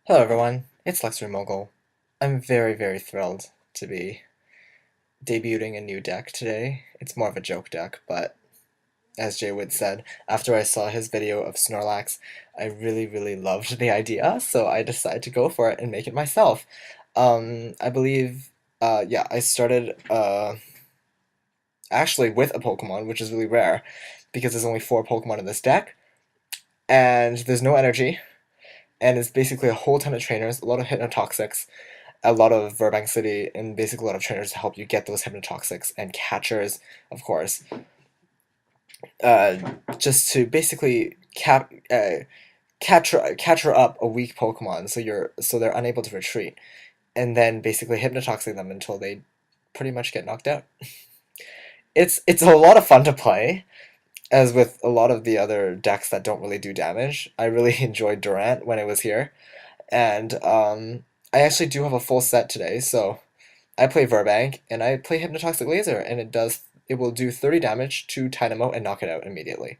Hello everyone, it's Luxury Mogul. I'm very thrilled to be debuting a new deck today. It's more of a joke deck, but as Jay Wood said, after I saw his video of Snorlax, I really loved the idea, so I decided to go for it and make it myself. I believe, yeah, I started actually with a Pokemon, which is really rare, because there's only 4 Pokemon in this deck, and there's no energy, and it's basically a whole ton of trainers, a lot of Hypnotoxics, a lot of Burbank City, and basically a lot of trainers to help you get those Hypnotoxics and catchers, of course, uh, just to basically catcher up a weak Pokemon, so they're unable to retreat, and then basically Hypnotoxic them until they pretty much get knocked out. It's a lot of fun to play, as with a lot of the other decks that don't really do damage. I really enjoyed Durant when it was here, and I actually do have a full set today, so I play Verbank, and I play Hypnotoxic Laser, and it will do 30 damage to Dynamo and knock it out immediately.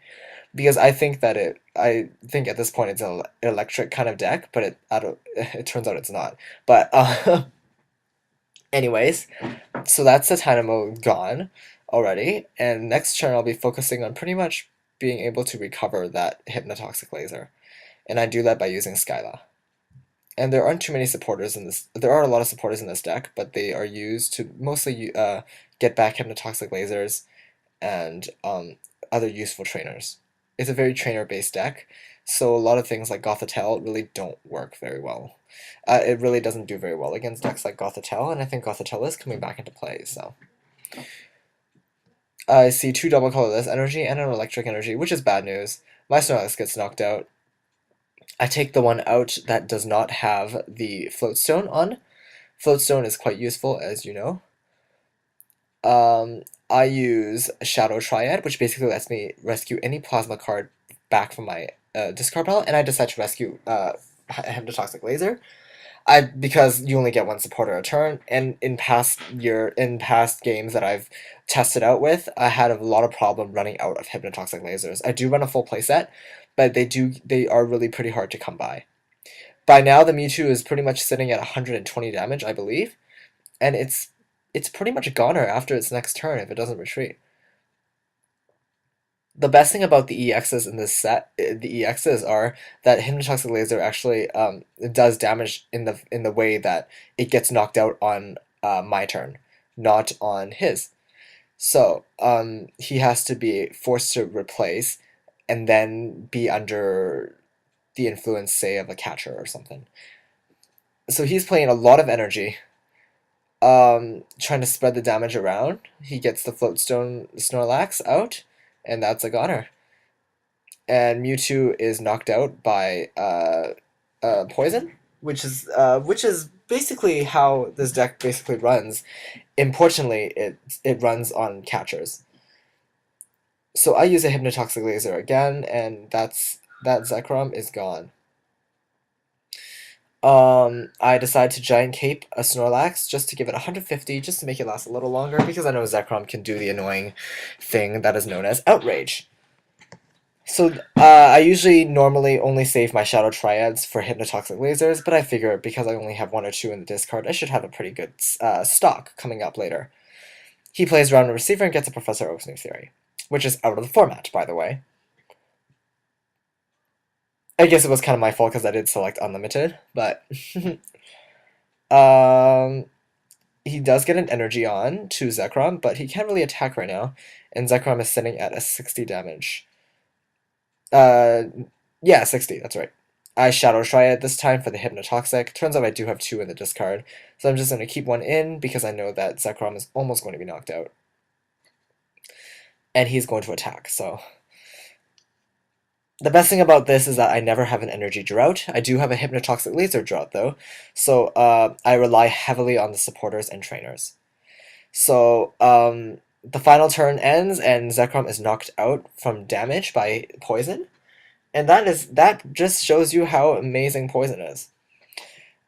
Because I think at this point it's an electric kind of deck, but it turns out it's not. But anyways, so that's the Dynamo gone already, and next turn I'll be focusing on pretty much being able to recover that Hypnotoxic Laser, and I do that by using Skyla. And there aren't too many supporters in this. There are a lot of supporters in this deck, but they are used to mostly get back Hypnotoxic Lasers and other useful trainers. It's a very trainer-based deck, so a lot of things like Gothitelle really don't work very well. It really doesn't do very well against decks like Gothitelle, and I think Gothitelle is coming back into play, so. I see 2 double colorless energy and an electric energy, which is bad news. My Snorlax gets knocked out. I take the one out that does not have the Floatstone on. Floatstone is quite useful, as you know. I use Shadow Triad, which basically lets me rescue any plasma card back from my discard pile, and I decide to rescue Hypnotoxic Laser. Because you only get one supporter a turn, and in past games that I've tested out with, I had a lot of problem running out of Hypnotoxic Lasers. I do run a full playset, but they are really pretty hard to come by. By now, the Mewtwo is pretty much sitting at 120 damage, I believe, and it's pretty much a goner after its next turn if it doesn't retreat. The best thing about the EXs in this set, the EXs are that Hypnotoxic Laser actually does damage in the way that it gets knocked out on my turn, not on his. So he has to be forced to replace, and then be under the influence, say, of a catcher or something. So he's playing a lot of energy, trying to spread the damage around. He gets the Floatstone Snorlax out, and that's a goner. And Mewtwo is knocked out by poison, which is basically how this deck basically runs. Importantly, it runs on catchers. So I use a Hypnotoxic Laser again, and that Zekrom is gone. I decide to Giant Cape a Snorlax just to give it 150, just to make it last a little longer, because I know Zekrom can do the annoying thing that is known as Outrage. So I usually normally only save my Shadow Triads for Hypnotoxic Lasers, but I figure because I only have 1 or 2 in the discard, I should have a pretty good stock coming up later. He plays Round Receiver and gets a Professor Oak's New Theory, which is out of the format, by the way. I guess it was kind of my fault because I did select Unlimited, but um, he does get an energy on to Zekrom, but he can't really attack right now, and Zekrom is sitting at a 60 damage. Uh, yeah, 60, that's right. I Shadow Triad this time for the Hypnotoxic. Turns out I do have 2 in the discard, so I'm just going to keep 1 in because I know that Zekrom is almost going to be knocked out. And he's going to attack, so. The best thing about this is that I never have an energy drought. I do have a Hypnotoxic Laser drought, though, so I rely heavily on the supporters and trainers. So the final turn ends, and Zekrom is knocked out from damage by poison. And that just shows you how amazing poison is.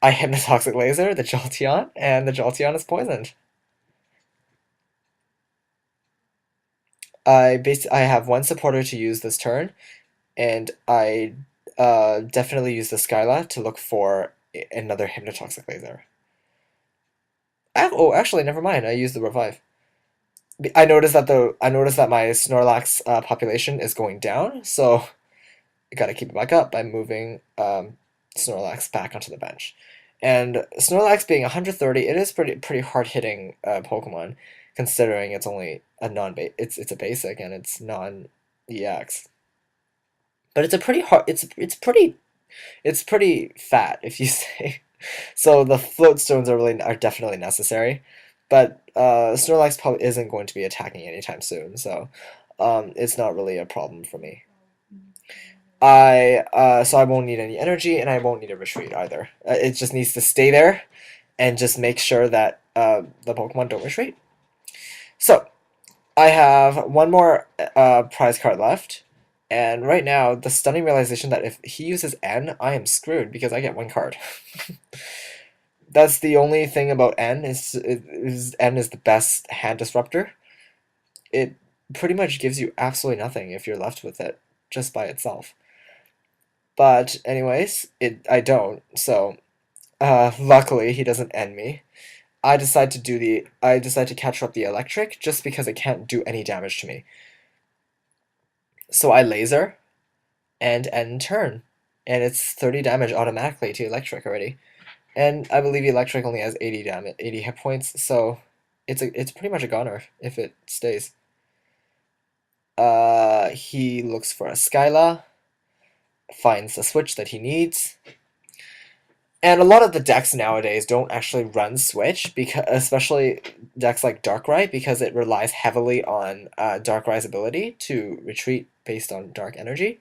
I Hypnotoxic Laser the Jolteon, and the Jolteon is poisoned. I have 1 supporter to use this turn, and I definitely use the Skyla to look for another Hypnotoxic Laser. Oh, actually, never mind. I used the revive. I noticed that my Snorlax population is going down, so I gotta keep it back up by moving Snorlax back onto the bench. And Snorlax being 130, it is pretty hard hitting Pokemon, considering it's only a it's a basic and it's non EX. But it's a pretty hard it's pretty fat if you say. So the float stones are definitely necessary, but Snorlax probably isn't going to be attacking anytime soon, so it's not really a problem for me. So I won't need any energy, and I won't need a retreat either. It just needs to stay there, and just make sure that the Pokemon don't retreat. So I have one more prize card left, and right now the stunning realization that if he uses N, I am screwed because I get one card. That's the only thing about N is N is the best hand disruptor. It pretty much gives you absolutely nothing if you're left with it just by itself. But anyways, I don't. So luckily he doesn't end me. I decide to catch up the Eelektrik just because it can't do any damage to me. So I laser and end turn, and it's 30 damage automatically to Eelektrik already. And I believe Eelektrik only has 80 damage, 80 hit points, so it's pretty much a goner if it stays. He looks for a Skyla, finds the switch that he needs. And a lot of the decks nowadays don't actually run Switch, because especially decks like Darkrai, because it relies heavily on Darkrai's ability to retreat based on Dark Energy.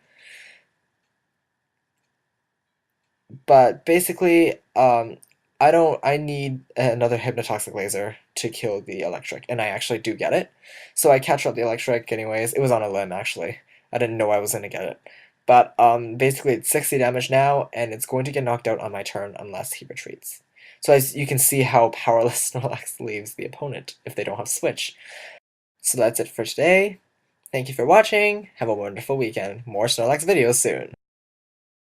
But basically, I need another Hypnotoxic Laser to kill the Eelektrik, and I actually do get it. So I catch up the Eelektrik anyways. It was on a limb, actually. I didn't know I was going to get it. But basically, it's 60 damage now, and it's going to get knocked out on my turn unless he retreats. So as you can see how powerless Snorlax leaves the opponent if they don't have Switch. So that's it for today. Thank you for watching. Have a wonderful weekend. More Snorlax videos soon.